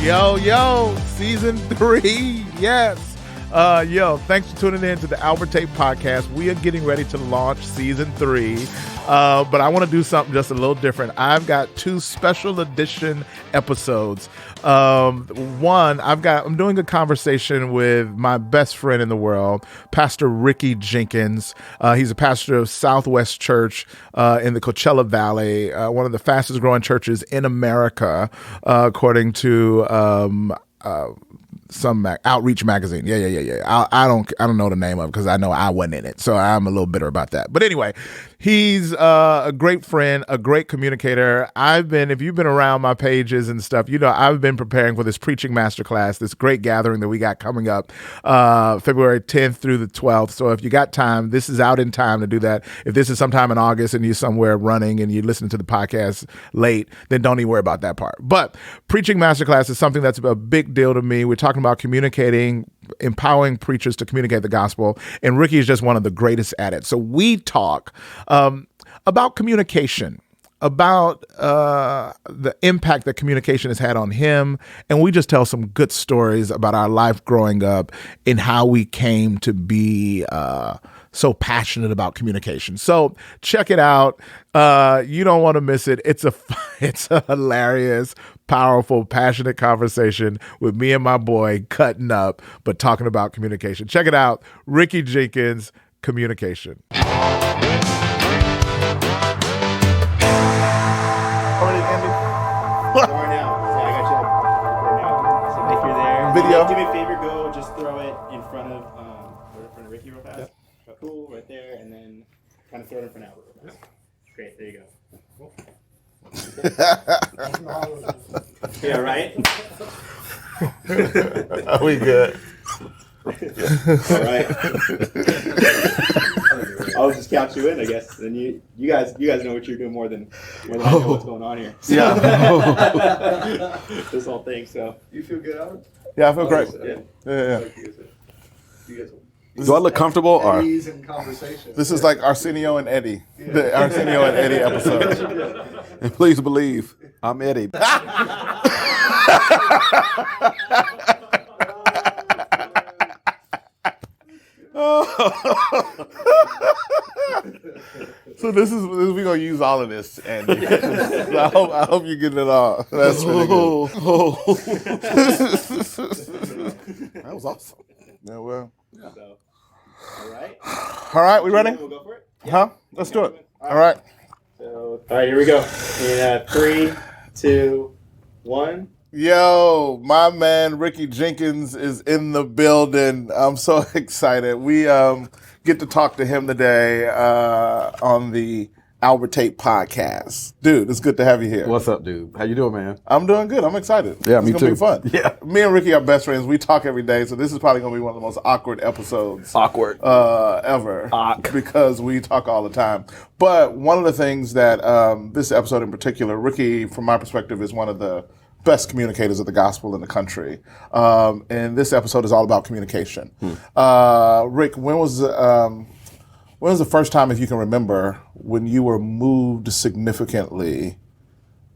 Yo, season 3, yes. Thanks for tuning in to the Tate podcast. We are getting ready to launch season 3, but I want to do something just a little different. I've got 2 special edition episodes. One, I'm doing a conversation with my best friend in the world, Pastor Ricky Jenkins. He's a pastor of Southwest Church in the Coachella Valley, one of the fastest growing churches in America, according to some Outreach magazine. Yeah. I don't know the name of it because I know I wasn't in it, so I'm a little bitter about that. But anyway, he's a great friend, a great communicator. If you've been around my pages and stuff, you know I've been preparing for this Preaching Masterclass, this great gathering that we got coming up February 10th through the 12th. So if you got time, this is out in time to do that. If this is sometime in August and you're somewhere running and you listen to the podcast late, then don't even worry about that part. But Preaching Masterclass is something that's a big deal to me. We're talking about communicating, empowering preachers to communicate the gospel, and Ricky is just one of the greatest at it. So we talk about communication, about the impact that communication has had on him, and we just tell some good stories about our life growing up and how we came to be so passionate about communication. So check it out. You don't want to miss it. It's a hilarious, powerful, passionate conversation with me and my boy cutting up, but talking about communication. Check it out. Ricky Jenkins, Communication. Video. Do me a favor, go just throw it in front of Ricky real fast. Yep. Cool, right there, and then kind of throw it in front of Albert real fast. Great, there you go. Yeah, right? Are we good? All right. I'll just count you in, I guess. And you guys know what you're doing more than I know what's going on here. Yeah. This whole thing, so. You feel good, Albert? Yeah, I feel great. Yeah. Do I look comfortable? Or in conversation. This is like Arsieno and Eddie. The Arsieno and Eddie episode. And please believe, I'm Eddie. So this is we're gonna use all of this, Andy. So I hope you're getting it all. That's really good. That was awesome. Yeah, well. Yeah. So, all right, we ready? We'll go for it. Huh? Let's do it. All right. So, all right, here we go. In 3, 2, 1. Yo, my man Ricky Jenkins is in the building. I'm so excited. We get to talk to him today on the Tate podcast. Dude, it's good to have you here. What's up, dude? How you doing, man? I'm doing good. I'm excited. Yeah, it's me gonna too. Be fun. Yeah. Me and Ricky are best friends. We talk every day, so this is probably going to be one of the most awkward episodes. Ever. Because we talk all the time. But one of the things that this episode in particular, Ricky, from my perspective, is one of the best communicators of the gospel in the country. And this episode is all about communication. Rick, when was the first time, if you can remember, when you were moved significantly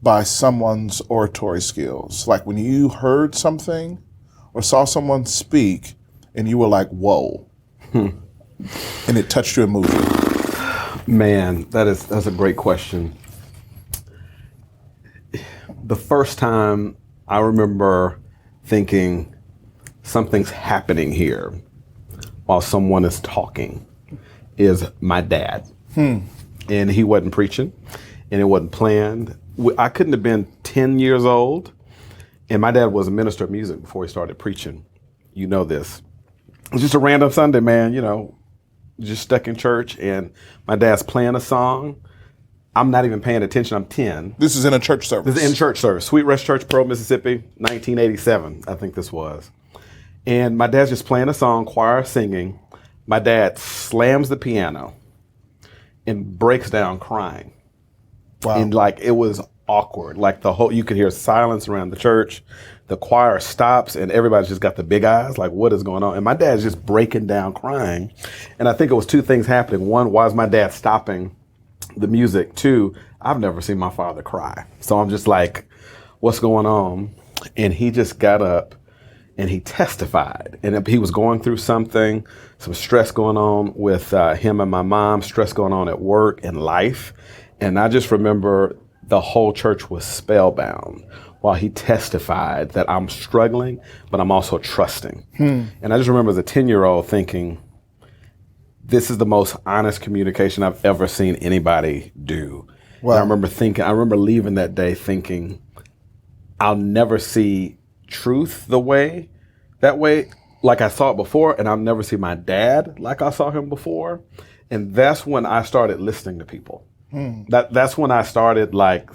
by someone's oratory skills? Like when you heard something or saw someone speak and you were like, whoa, and it touched you and moved you? Man, that's a great question. The first time I remember thinking something's happening here while someone is talking is my dad. And he wasn't preaching and it wasn't planned. I couldn't have been 10 years old, and my dad was a minister of music before he started preaching. You know this. It was just a random Sunday, man, just stuck in church, and my dad's playing a song. I'm not even paying attention. I'm 10. This is in a church service. This is in church service. Sweet Rest Church, Pearl, Mississippi, 1987, I think this was. And my dad's just playing a song, choir singing. My dad slams the piano and breaks down crying. Wow. And it was awkward. You could hear silence around the church. The choir stops and everybody's just got the big eyes, like, what is going on? And my dad's just breaking down crying. And I think it was 2 things happening. 1, why is my dad stopping the music? 2, I've never seen my father cry. So I'm just like, what's going on? And he just got up and he testified. And he was going through something, some stress going on with him and my mom, stress going on at work and life. And I just remember the whole church was spellbound while he testified that I'm struggling, but I'm also trusting. And I just remember as a 10-year-old thinking, this is the most honest communication I've ever seen anybody do. Wow. And I remember leaving that day thinking, I'll never see truth that way, like I saw it before, and I'll never see my dad like I saw him before. And that's when I started listening to people. That's when I started like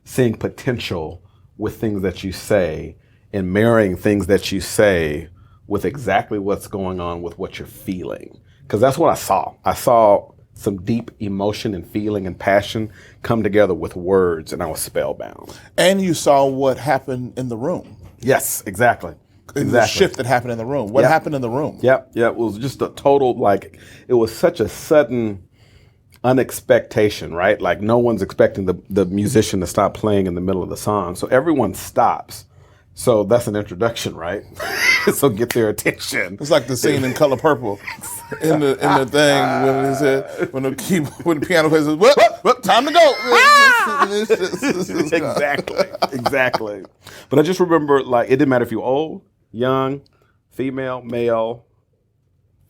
seeing potential with things that you say and marrying things that you say with exactly what's going on with what you're feeling. Because that's what I saw. I saw some deep emotion and feeling and passion come together with words, and I was spellbound. And you saw what happened in the room. Yes, exactly. The shift that happened in the room. What happened in the room? Yep. It was just a total, like, it was such a sudden unexpectation, right? Like no one's expecting the musician to stop playing in the middle of the song. So everyone stops. So that's an introduction, right? So get their attention. It's like the scene in Color Purple in the thing when he said when the piano plays, what time to go. Exactly. But I just remember, like, it didn't matter if you're old, young, female, male,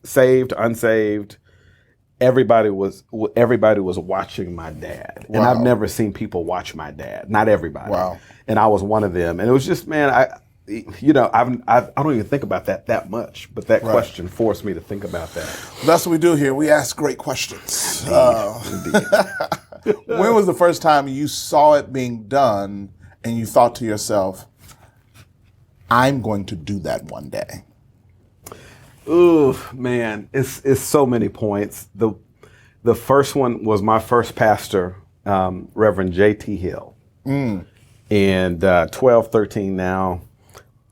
saved, unsaved. Everybody was watching my dad. And I've never seen people watch my dad. Not everybody. Wow. And I was one of them. And it was just, man, I don't even think about that much. But that question forced me to think about that. That's what we do here. We ask great questions. Indeed. When was the first time you saw it being done and you thought to yourself, I'm going to do that one day? Ooh, man, it's so many points. The first one was my first pastor, Reverend J.T. Hill. And 12, 13 now,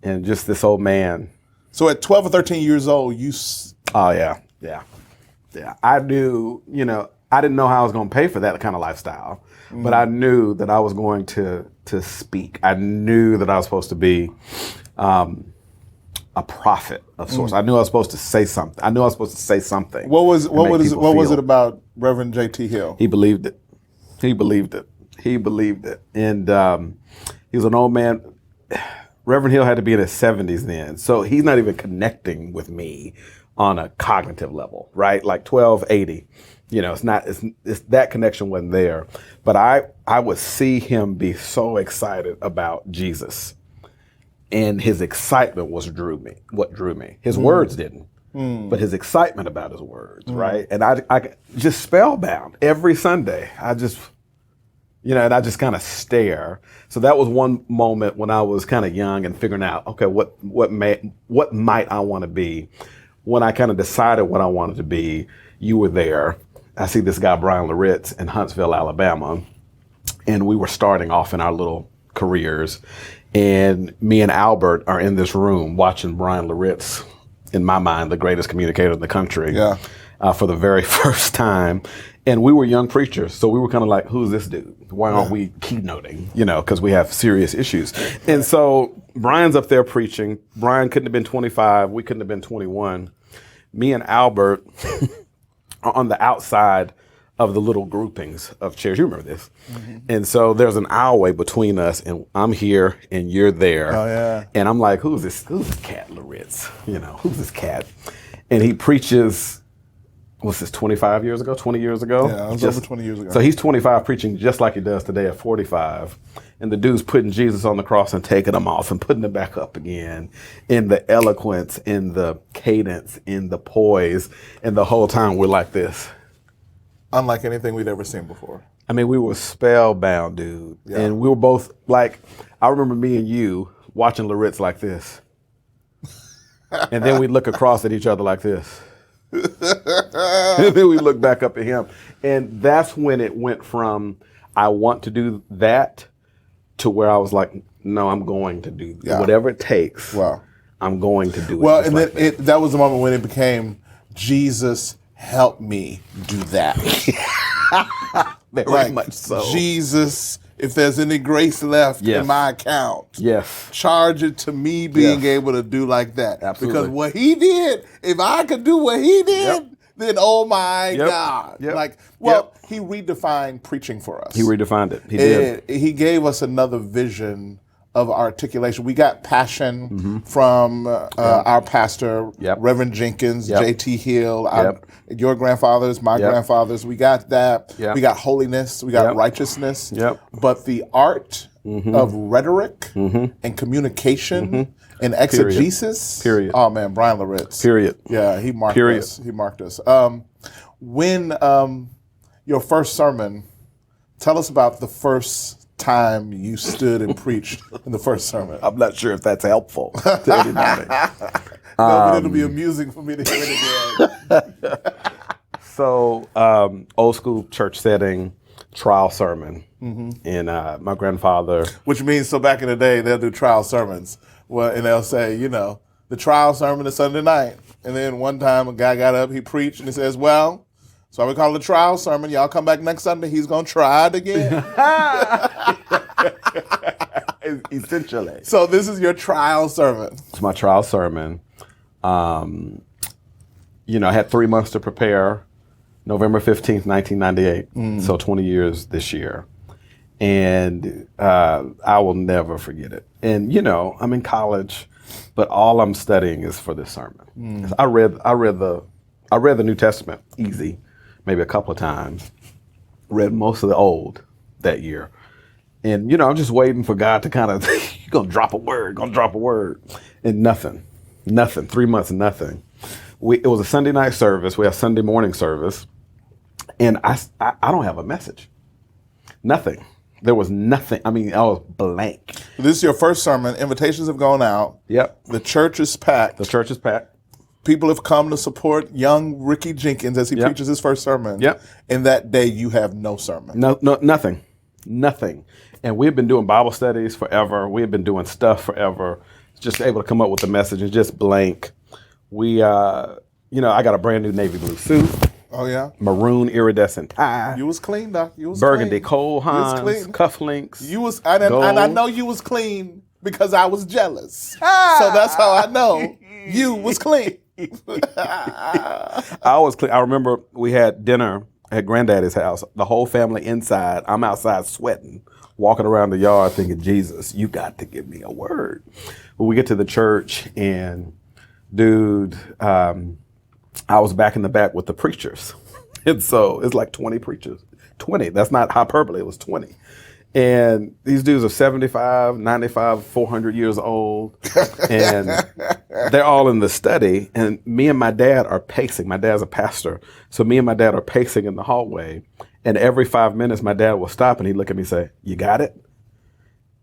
and just this old man. So at 12 or 13 years old, Oh, yeah. I knew, I didn't know how I was going to pay for that kind of lifestyle, but I knew that I was going to speak. I knew that I was supposed to be a prophet of sorts. I knew I was supposed to say something. What was it about Reverend J.T. Hill? He believed it. And he was an old man. Reverend Hill had to be in his 70s then. So he's not even connecting with me on a cognitive level, right? Like 1280. It's that connection wasn't there. But I would see him be so excited about Jesus. And his excitement what drew me. His words didn't, but his excitement about his words, right? And I just spellbound every Sunday. I just kind of stare. So that was one moment when I was kind of young and figuring out, okay, what might I want to be? When I kind of decided what I wanted to be, you were there. I see this guy, Brian Loritz, in Huntsville, Alabama, and we were starting off in our little careers. And me and Albert are in this room watching Brian Loritz, in my mind, the greatest communicator in the country, for the very first time. And we were young preachers, so we were kind of like, who's this dude? Why aren't we keynoting? Because we have serious issues. And so Brian's up there preaching. Brian couldn't have been 25. We couldn't have been 21. Me and Albert are on the outside of the little groupings of chairs. You remember this. And so there's an aisleway between us, and I'm here and you're there. Oh, yeah. And I'm like, who's this cat, Loritz? Who's this cat? And he preaches, what's this, 20 years ago? Yeah, it was over 20 years ago. So he's 25 preaching just like he does today at 45. And the dude's putting Jesus on the cross and taking him off and putting him back up again, in the eloquence, in the cadence, in the poise. And the whole time we're like this. Unlike anything we'd ever seen before. I mean, we were spellbound, dude. Yeah. And we were both like, I remember me and you watching Loritz like this. And then we'd look across at each other like this. And then we look back up at him. And that's when it went from, I want to do that, to where I was like, no, I'm going to do whatever it takes. Wow. I'm going to do it. Well, and then that was the moment when it became, Jesus, help me do that. Very much so. Jesus, if there's any grace left Yes. in my account, Yes. charge it to me being Yes. able to do like that. Absolutely. Because what he did, if I could do what he did, then oh my Yep. God. Yep. Like, well, he redefined preaching for us. He redefined it. He did. He gave us another vision of articulation. We got passion from our pastor, Yep. Reverend Jenkins, Yep. J.T. Hill, Yep. your grandfathers, my Yep. grandfathers. We got that. Yep. We got holiness. We got Yep. righteousness. Yep. But the art of rhetoric and communication and exegesis. Period. Oh man, Brian Loritz. Period. Yeah, he marked Period. us. He marked us. When your first sermon, tell us about the first time you stood and preached in the first sermon. I'm not sure if that's helpful to anybody. But it'll be amusing for me to hear it again. So, old school church setting, trial sermon. And my grandfather. Which means, so back in the day, they'll do trial sermons. Well, and they'll say, the trial sermon is Sunday night. And then one time a guy got up, he preached, and he says, well, so we call it a trial sermon. Y'all come back next Sunday, he's going to try it again. Essentially. So this is your trial sermon. It's my trial sermon. I had 3 months to prepare. November 15th, 1998. So 20 years this year. And I will never forget it. And, I'm in college, but all I'm studying is for this sermon. I read the New Testament easy, maybe a couple of times. Read most of the Old that year. And, I'm just waiting for God to kind of, you're going to drop a word. And nothing. 3 months, nothing. It was a Sunday night service. We have Sunday morning service. And I don't have a message. Nothing. There was nothing. I was blank. This is your first sermon. Invitations have gone out. Yep. The church is packed. The church is packed. People have come to support young Ricky Jenkins as he preaches his first sermon. Yep. And that day you have no sermon. No, nothing. And we've been doing Bible studies forever. We've been doing stuff forever. Just able to come up with a message and just blank. We, I got a brand new navy blue suit. Oh, yeah? Maroon iridescent tie. You was clean, Doc. You was Burgundy clean. Cole You was Hans, clean. cufflinks. You was, and I know you was clean because I was jealous. So that's how I know you was clean. I was clean. I remember we had dinner at Granddaddy's house. The whole family inside. I'm outside sweating, walking around the yard thinking, Jesus, you got to give me a word. When we get to the church and, dude, I was back in the back with the preachers. And so it's like 20 preachers. 20. That's not hyperbole. It was 20. And these dudes are 75, 95, 400 years old. And they're all in the study. And me and my dad are pacing. My dad's a pastor. So me and my dad are pacing in the hallway. And every 5 minutes, my dad will stop and he'd look at me and say, you got it?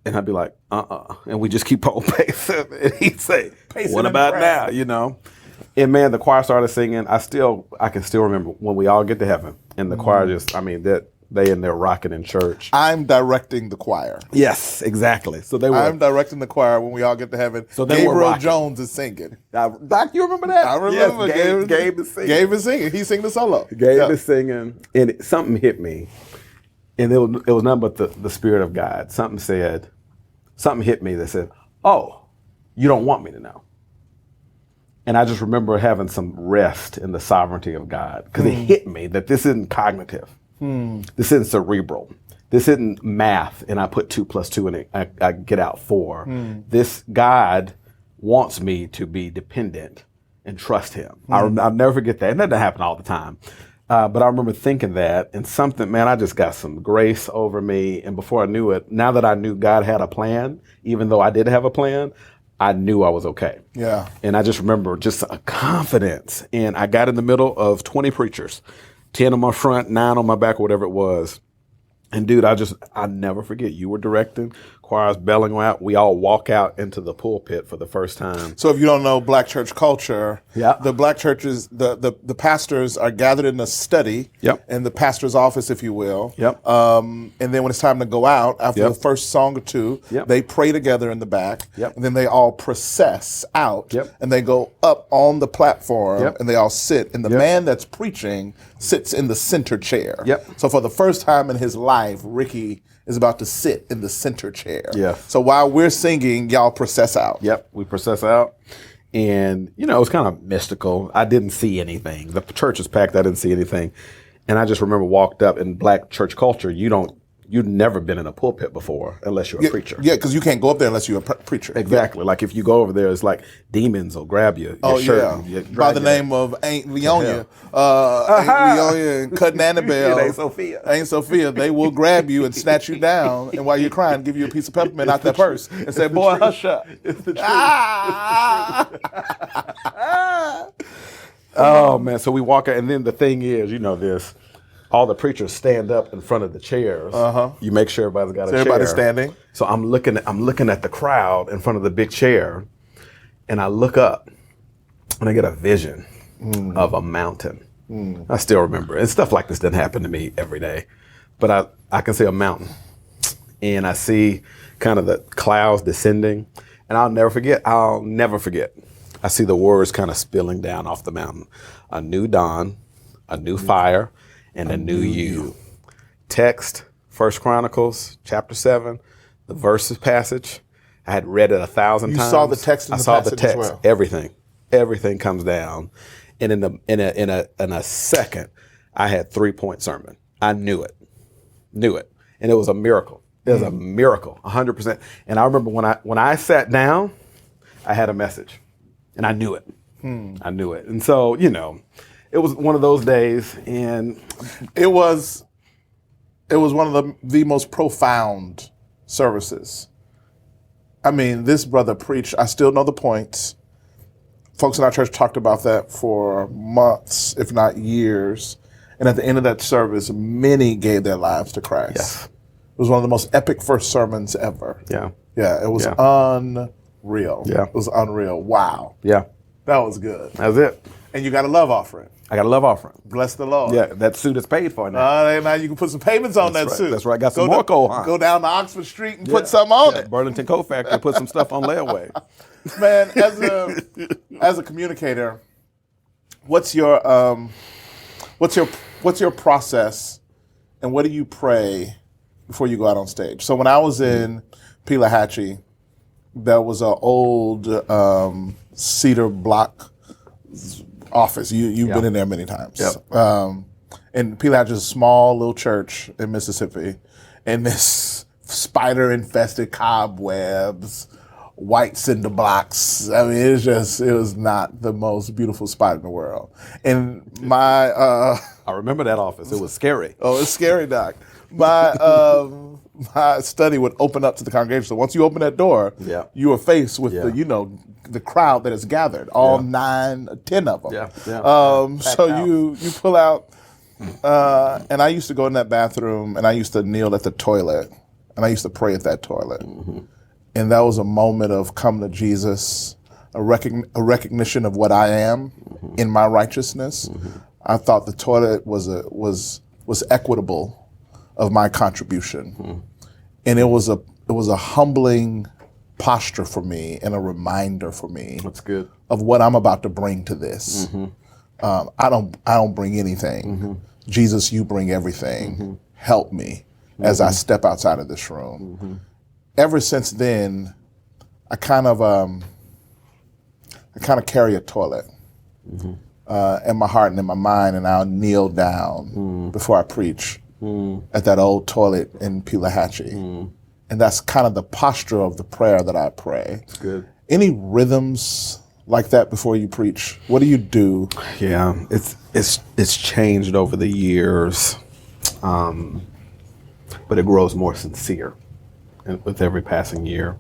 And I'd be like, And we just keep on pacing. And he'd say, Pacing what and about praying. now, And man, the choir started singing. I can still remember when we all get to heaven. And the choir just, they in there rocking in church. I'm directing the choir. Yes, exactly. So they were. I'm directing the choir when we all get to heaven. So they were Gabriel rocking. Jones is singing. Doc, you remember that? I remember. Yes, Gabe is singing. Gabe is singing. He sang the solo. Gabe is singing. And something hit me. And it was nothing but the Spirit of God. Something hit me that said, oh, you don't want me to know. And I just remember having some rest in the sovereignty of God. Because it hit me that this isn't cognitive. This isn't cerebral. This isn't math, and I put 2 + 2 and I get out 4. This God wants me to be dependent and trust him. I'll never forget that. And that doesn't happen all the time. But I remember thinking that, and something, man, I just got some grace over me. And before I knew it, now that I knew God had a plan, even though I did have a plan, I knew I was okay. Yeah. And I just remember just a confidence. And I got in the middle of 20 preachers, 10 on my front, 9 on my back, or whatever it was. And dude, I never forget, you were directing, choir's belling out. We all walk out into the pulpit for the first time. So if you don't know black church culture, Yeah. the black churches, the pastors are gathered in a study, Yep. in the pastor's office, if you will. Yep. And then when it's time to go out, after Yep. the first song or two, Yep. they pray together in the back. Yep. And then they all process out. Yep. And they go up on the platform, Yep. and they all sit. And the Yep. man that's preaching sits in the center chair. Yep. So for the first time in his life, Ricky is about to sit in the center chair. Yeah. So while we're singing, y'all process out. Yep, we process out. And, you know, it was kind of mystical. I didn't see anything. The church is packed. I didn't see anything. And I just remember walked up in black church culture. You've never been in a pulpit before unless you're a preacher. Yeah, because you can't go up there unless you're a preacher. Exactly. Like if you go over there, it's like demons will grab you. Oh, your shirt yeah. and you By drag the you. name of Aunt Leonia. Aunt Leonia and Cousin Annabelle. It ain't Sophia. Ain't Sophia. They will grab you and snatch you down. And while you're crying, give you a piece of peppermint out their purse and say, boy, hush up. It's the truth. Ah! Oh, man. So we walk out. And then the thing is, you know this, all the preachers stand up in front of the chairs. You make sure everybody's got a chair. Everybody's standing. So I'm looking at the crowd in front of the big chair, and I look up, and I get a vision of a mountain. I still remember it. And stuff like this didn't happen to me every day, but I can see a mountain, and I see kind of the clouds descending, and I'll never forget. I see the words kind of spilling down off the mountain: a new dawn, a new fire, and a new you. Text, 1 Chronicles chapter 7, the verses passage. I had read it 1,000 times. You saw the text in the I saw the passage as text. well. Everything comes down, and in a second, I had 3-point sermon. I knew it, and it was a miracle. It was a miracle, 100%. And I remember when I sat down, I had a message, and I knew it. I knew it, and so you know. It was one of those days, and It was one of the most profound services. I mean, this brother preached. I still know the points. Folks in our church talked about that for months, if not years. And at the end of that service, many gave their lives to Christ. Yes. It was one of the most epic first sermons ever. yeah, Yeah, it was Yeah. unreal. Yeah. It was unreal. Wow. yeah, That was good. that's it. And you got a love offering. I got a love offering. Bless the Lord. Yeah, that suit is paid for now. Now you can put some payments on That's that right. suit. That's right. Got some Go more to- coal, huh? Go down to Oxford Street and put some on it. Burlington Coat Factory put some stuff on layaway. Man, as a communicator, what's your process, and what do you pray before you go out on stage? So when I was in Pelahatchie, there was an old cedar block office. You've been in there many times. Yep. And Pelahatchie is a small little church in Mississippi, and this spider-infested cobwebs, white cinder blocks. I mean, it was not the most beautiful spot in the world. And my I remember that office. It was scary. oh, it's scary, Doc. My my study would open up to the congregation. So once you open that door, Yeah. you are faced with Yeah. the crowd that is gathered, all 9, 10 of them. Yeah, yeah. So Packed you pull out, and I used to go in that bathroom, and I used to kneel at the toilet, and I used to pray at that toilet. And that was a moment of come to Jesus, a recognition of what I am in my righteousness. I thought the toilet was equitable of my contribution, and it was a humbling posture for me and a reminder for me That's good. of what I'm about to bring to this. I don't bring anything. Jesus, you bring everything. Help me as I step outside of this room. Ever since then, I kind of carry a toilet in my heart and in my mind, and I'll kneel down before I preach at that old toilet in Pelahatchie. And that's kind of the posture of the prayer that I pray. That's good. Any rhythms like that before you preach? What do you do? Yeah, it's changed over the years, but it grows more sincere with every passing year.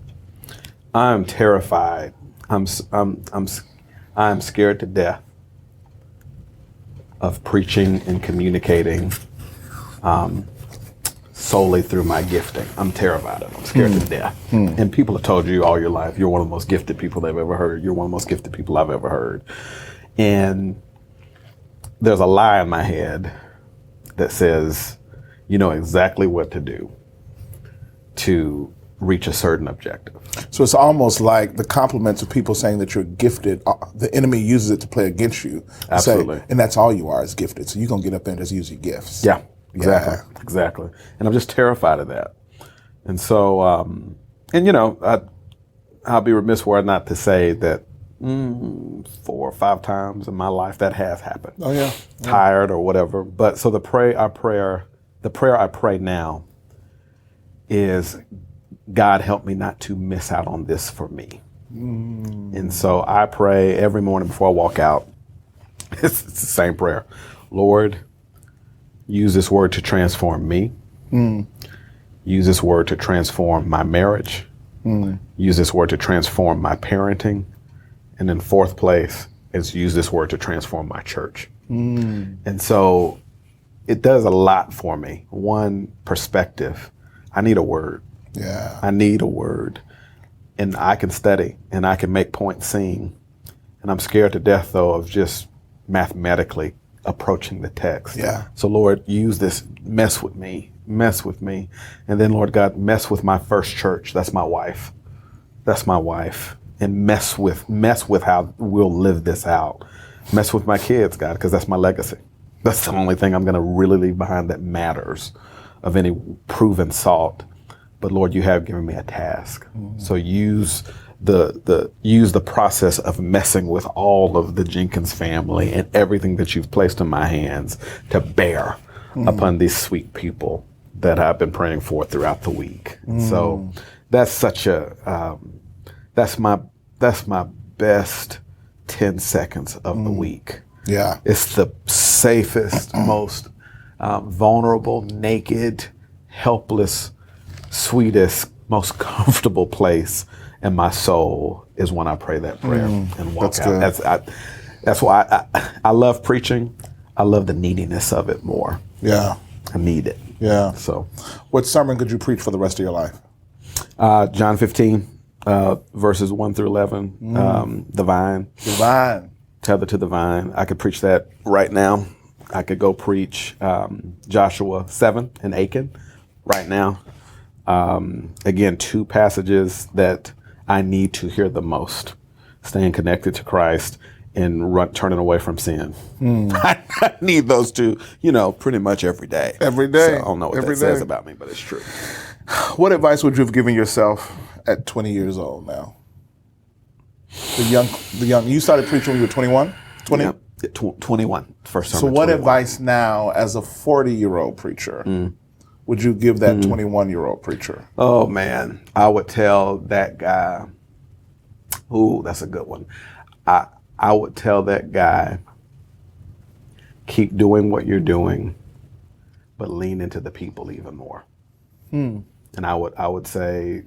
I'm terrified. I'm scared to death of preaching and communicating solely through my gifting. I'm terrified of it. I'm scared to death. And people have told you all your life, you're one of the most gifted people they've ever heard. You're one of the most gifted people I've ever heard. And there's a lie in my head that says, you know exactly what to do to reach a certain objective. So it's almost like the compliments of people saying that you're gifted, the enemy uses it to play against you. Absolutely. And that's all you are, is gifted. So you're going to get up there and just use your gifts. Yeah, exactly. And I'm just terrified of that. And so, and you know, I'll be remiss were I not to say that 4 or 5 times in my life that has happened. Oh yeah. Tired or whatever. But so the prayer I pray now is, God, help me not to miss out on this for me. And so I pray every morning before I walk out. It's the same prayer. Lord, use this word to transform me. Use this word to transform my marriage. Use this word to transform my parenting. And in 4th place is use this word to transform my church. And so it does a lot for me. One, perspective. I need a word. Yeah. I need a word. And I can study and I can make points sing. And I'm scared to death, though, of just mathematically approaching the text. Yeah. So, Lord, use this, mess with me. And then, Lord God, mess with my first church. That's my wife. And mess with how we'll live this out. Mess with my kids, God, because that's my legacy. That's the only thing I'm going to really leave behind that matters of any proven salt. But Lord, you have given me a task. So use the process of messing with all of the Jenkins family and everything that you've placed in my hands to bear upon these sweet people that I've been praying for throughout the week. So that's such a that's my best 10 seconds of the week. Yeah. It's the safest, most vulnerable, naked, helpless, sweetest, most comfortable place in my soul is when I pray that prayer and walk that's out. good. That's why I love preaching. I love the neediness of it more. Yeah. I need it. Yeah. So, What sermon could you preach for the rest of your life? John 15, verses 1 through 11, the vine. Divine. Tethered to the vine. I could preach that right now. I could go preach Joshua 7 and Achan right now. Again, 2 passages that I need to hear the most. Staying connected to Christ and turning away from sin. I need those 2, pretty much every day. Every day. So I don't know what Every that says day. about me, but it's true. What advice would you have given yourself at 20 years old now? The young. You started preaching when you were 21? 20? Yeah, 21, first time. So what advice now as a 40-year-old preacher would you give that 21-year-old preacher? Oh, man. I would tell that guy, ooh, that's a good one. I would tell that guy, keep doing what you're doing, but lean into the people even more. And I would say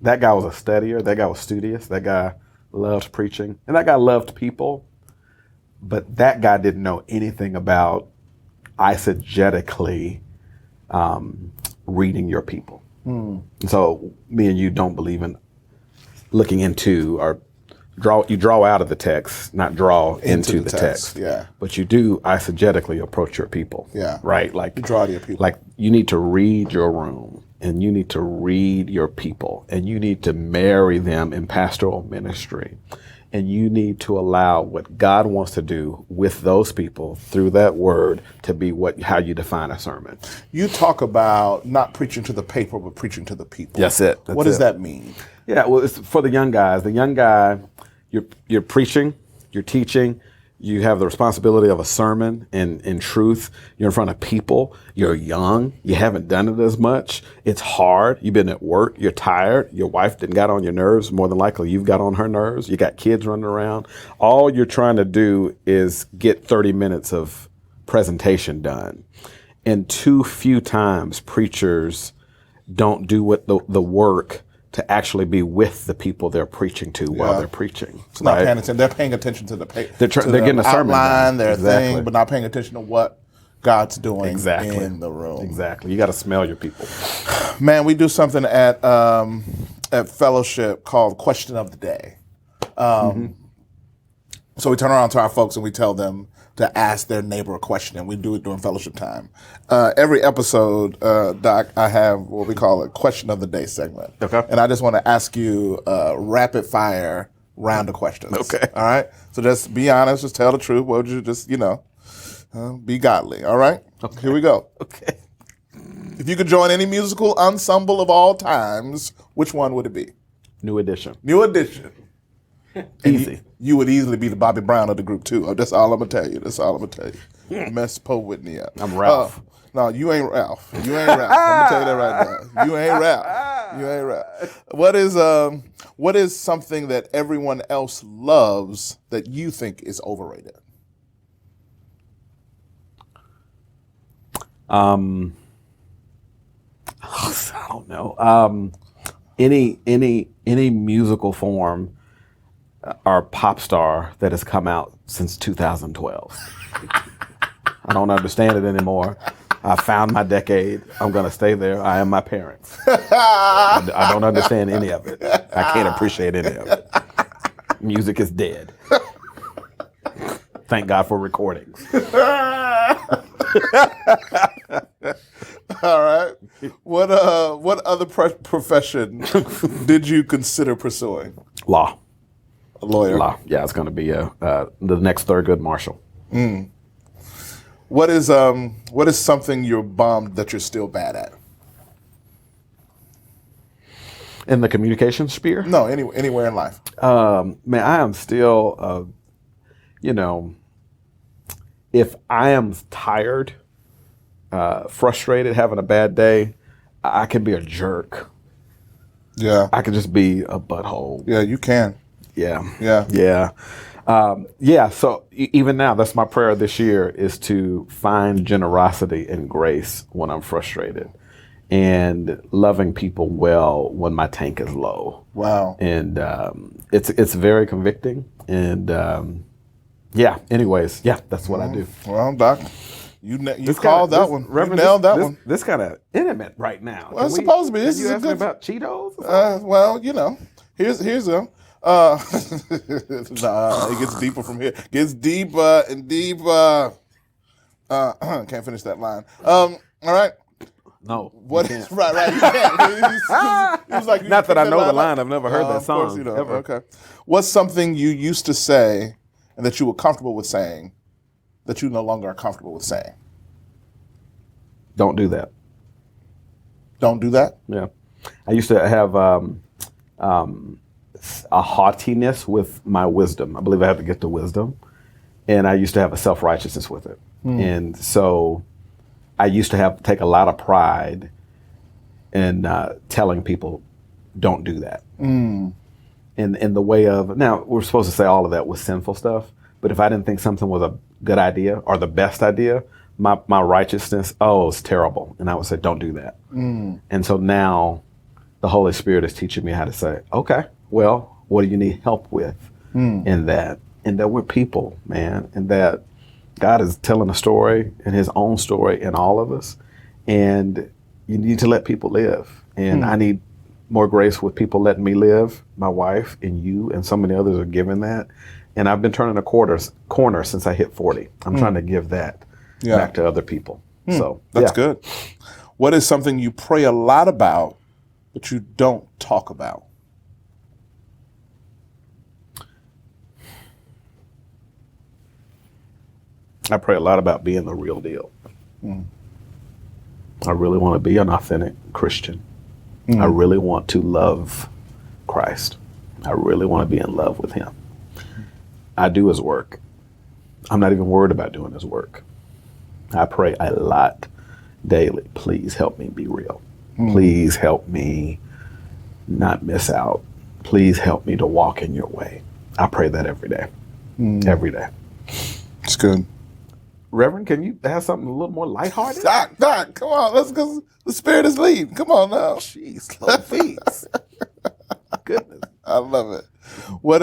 that guy was a studier. That guy was studious. That guy loved preaching. And that guy loved people. But that guy didn't know anything about eisegetically reading your people. So me and you don't believe in looking into or you draw out of the text, not draw into the text. Yeah. But you do eisegetically approach your people. Yeah. Right? Like You draw to your people. Like you need to read your room and you need to read your people and you need to marry them in pastoral ministry. And you need to allow what God wants to do with those people through that word to be how you define a sermon. You talk about not preaching to the paper, but preaching to the people. That's it. What does that mean? Yeah, well, it's for the young guys. The young guy, you're preaching, you're teaching, you have the responsibility of a sermon and in truth. You're in front of people. You're young. You haven't done it as much. It's hard. You've been at work. You're tired. Your wife didn't got on your nerves. More than likely, you've got on her nerves. You got kids running around. All you're trying to do is get 30 minutes of presentation done. And too few times preachers don't do what the work to actually be with the people they're preaching to while they're preaching. It's not paying attention. They're paying attention to the paper. They're getting a sermon outline, done. their Exactly. thing, but not paying attention to what God's doing Exactly. in the room. Exactly. You got to smell your people. Man, we do something at Fellowship called Question of the Day. So we turn around to our folks and we tell them to ask their neighbor a question, and we do it during fellowship time. Every episode, Doc, I have what we call a Question of the Day segment. Okay. And I just want to ask you a rapid fire round of questions. Okay. All right? So just be honest, just tell the truth. What would you just, be godly. All right? Okay. Here we go. Okay. If you could join any musical ensemble of all times, which one would it be? New Edition. New Edition. Easy. You would easily be the Bobby Brown of the group too. Oh, that's all I'm gonna tell you. That's all I'm gonna tell you. Mess Poe Whitney up. I'm Ralph. No, you ain't Ralph. You ain't Ralph. I'm gonna tell you that right now. You ain't Ralph. You ain't Ralph. What is something that everyone else loves that you think is overrated? I don't know. Any musical form or pop star that has come out since 2012. I don't understand it anymore. I found my decade. I'm going to stay there. I am my parents. I don't understand any of it. I can't appreciate any of it. Music is dead. Thank God for recordings. All right. What other profession did you consider pursuing? Law. A lawyer. Law. Yeah, it's going to be the next Thurgood Marshall. What is something you're bummed that you're still bad at? In the communication sphere? No, anywhere in life. Man, I am still, if I am tired, frustrated, having a bad day, I can be a jerk. Yeah. I can just be a butthole. Yeah, you can. Yeah. Yeah. Yeah. So even now, that's my prayer this year, is to find generosity and grace when I'm frustrated, and loving people well when my tank is low. Wow. And it's very convicting. And yeah. Anyways, yeah, that's what I do. Well, Doc, you called that one. Reverend, you nailed that one. This kind of intimate right now. Well, it's supposed to be. This you is ask me about Cheetos? well, here's them. Nah, it gets deeper from here. Gets deeper and deeper. Can't finish that line. All right. No. What is right? You can't. It was like not that I know the line. I've never heard that of song. Course you don't. Ever. Okay. What's something you used to say and that you were comfortable with saying that you no longer are comfortable with saying? Don't do that. Don't do that? Yeah. I used to have a haughtiness with my wisdom. I believe I had to get to wisdom. And I used to have a self-righteousness with it. And so I used to take a lot of pride in telling people, don't do that. In the way of, now we're supposed to say all of that was sinful stuff, but if I didn't think something was a good idea or the best idea, my righteousness, it's terrible. And I would say, don't do that. And so now the Holy Spirit is teaching me how to say, okay, well, what do you need help with in that? And that we're people, man, and that God is telling a story and his own story in all of us. And you need to let people live. And I need more grace with people letting me live. My wife and you and so many others are giving that. And I've been turning a corner since I hit 40. I'm trying to give that back to other people. So that's good. What is something you pray a lot about, but you don't talk about? I pray a lot about being the real deal. I really want to be an authentic Christian. I really want to love Christ. I really want to be in love with him. I do his work. I'm not even worried about doing his work. I pray a lot daily. Please help me be real. Please help me not miss out. Please help me to walk in your way. I pray that every day. Every day. It's good. Reverend, can you have something a little more lighthearted? Doc, come on. Let's go. The Spirit is leading. Come on now. Jeez, slow feet. Goodness. I love it. What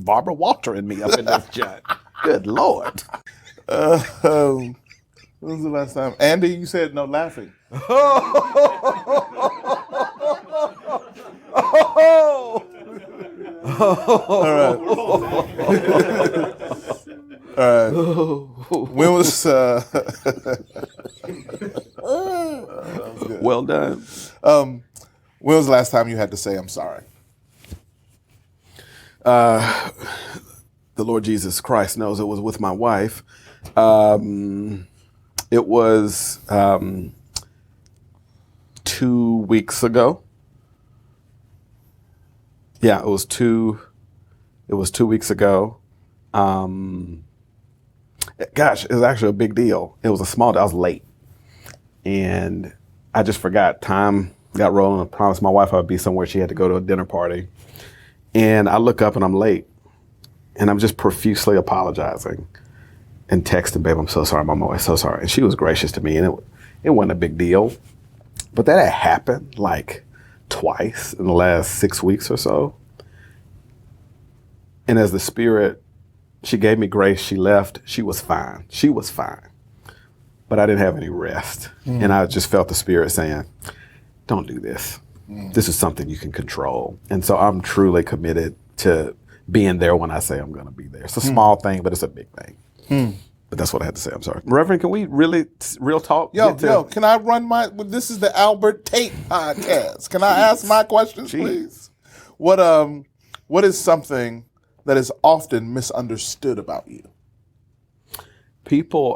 Barbara Walter and me up in this joint. Good Lord. What When was the last time? Andy, you said no laughing. All right. All right. When was Well done. when was the last time you had to say I'm sorry? The Lord Jesus Christ knows it was with my wife. It was 2 weeks ago. Yeah, it was 2 weeks ago. Gosh, it was actually a big deal. It was a small deal. I was late. And I just forgot. Time got rolling. I promised my wife I would be somewhere. She had to go to a dinner party. And I look up and I'm late. And I'm just profusely apologizing and texting, babe, I'm so sorry, I'm always so sorry. And she was gracious to me, and it wasn't a big deal. But that had happened like twice in the last 6 weeks or so. And as the Spirit, she gave me grace, she left, she was fine. She was fine. But I didn't have any rest. And I just felt the Spirit saying, don't do this. This is something you can control. And so I'm truly committed to being there when I say I'm going to be there. It's a small thing, but it's a big thing. But that's what I had to say. I'm sorry. Reverend, can we real talk? Yo, can I run this is the Albert Tate podcast. Can I ask my questions, please? What is something that is often misunderstood about you? People,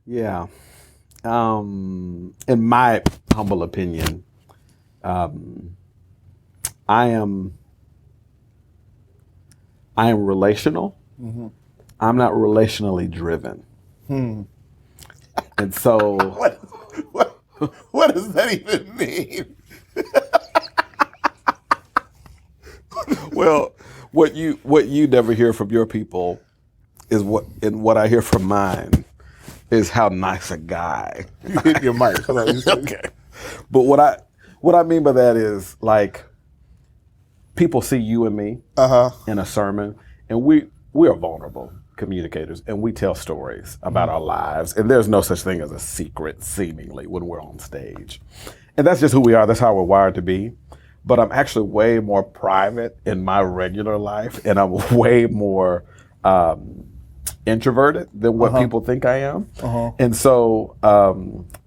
yeah. In my humble opinion, I am relational. I'm not relationally driven. And so What does that even mean? well, what you never hear from your people is what I hear from mine is how nice a guy. You hit your mic. Hold on. Okay. But what I mean by that is, like, people see you and me in a sermon, and we are vulnerable communicators, and we tell stories about our lives, and there's no such thing as a secret, seemingly, when we're on stage. And that's just who we are. That's how we're wired to be. But I'm actually way more private in my regular life, and I'm way more introverted than what people think I am. And so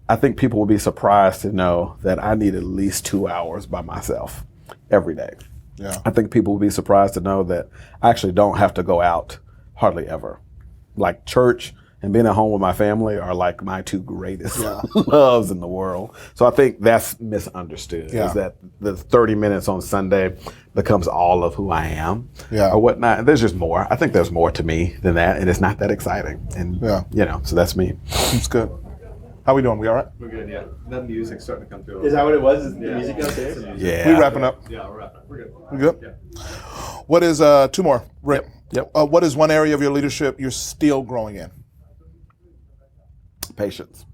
I think people will be surprised to know that I need at least 2 hours by myself every day. Yeah. I think people will be surprised to know that I actually don't have to go out hardly ever. Like church and being at home with my family are like my two greatest loves in the world. So I think that's misunderstood, is that the 30 minutes on Sunday becomes all of who I am or whatnot. And there's just more. I think there's more to me than that, and it's not that exciting. And, so that's me. That's good. How we doing? We all right? We're good, yeah. That music's starting to come through. Is that what it was? Is the music downstairs? Yeah. We wrapping up? Yeah, we're wrapping up. We're good. We good? Yeah. What is, two more, Rick. Yep. What is one area of your leadership you're still growing in? Patience.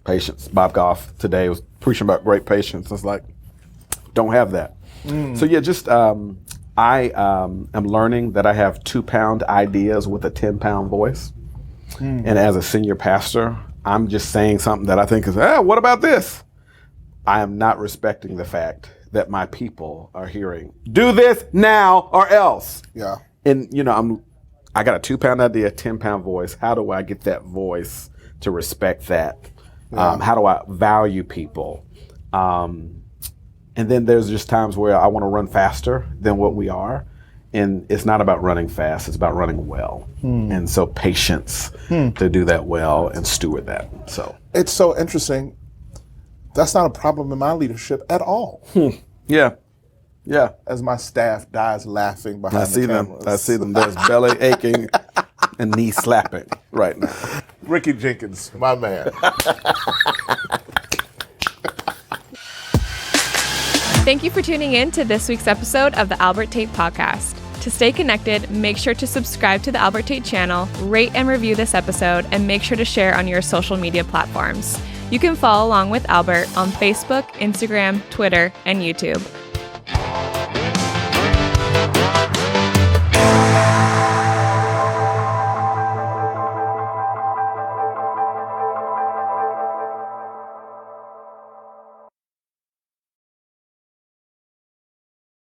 Patience. Bob Goff today was preaching about great patience. It's like, don't have that. So yeah, just I am learning that I have 2-pound ideas with a 10-pound voice. And as a senior pastor, I'm just saying something that I think is, what about this? I am not respecting the fact that my people are hearing, do this now or else. Yeah. And I got a 2-pound idea, 10-pound voice. How do I get that voice to respect that? How do I value people? And then there's just times where I want to run faster than what we are. And it's not about running fast, it's about running well. And so patience to do that well and steward that. So it's so interesting. That's not a problem in my leadership at all. Yeah. As my staff dies laughing behind the cameras. I see them. There's belly aching and knee slapping right now. Ricky Jenkins, my man. Thank you for tuning in to this week's episode of the Albert Tate Podcast. To stay connected, make sure to subscribe to the Albert Tate channel, rate and review this episode, and make sure to share on your social media platforms. You can follow along with Albert on Facebook, Instagram, Twitter, and YouTube.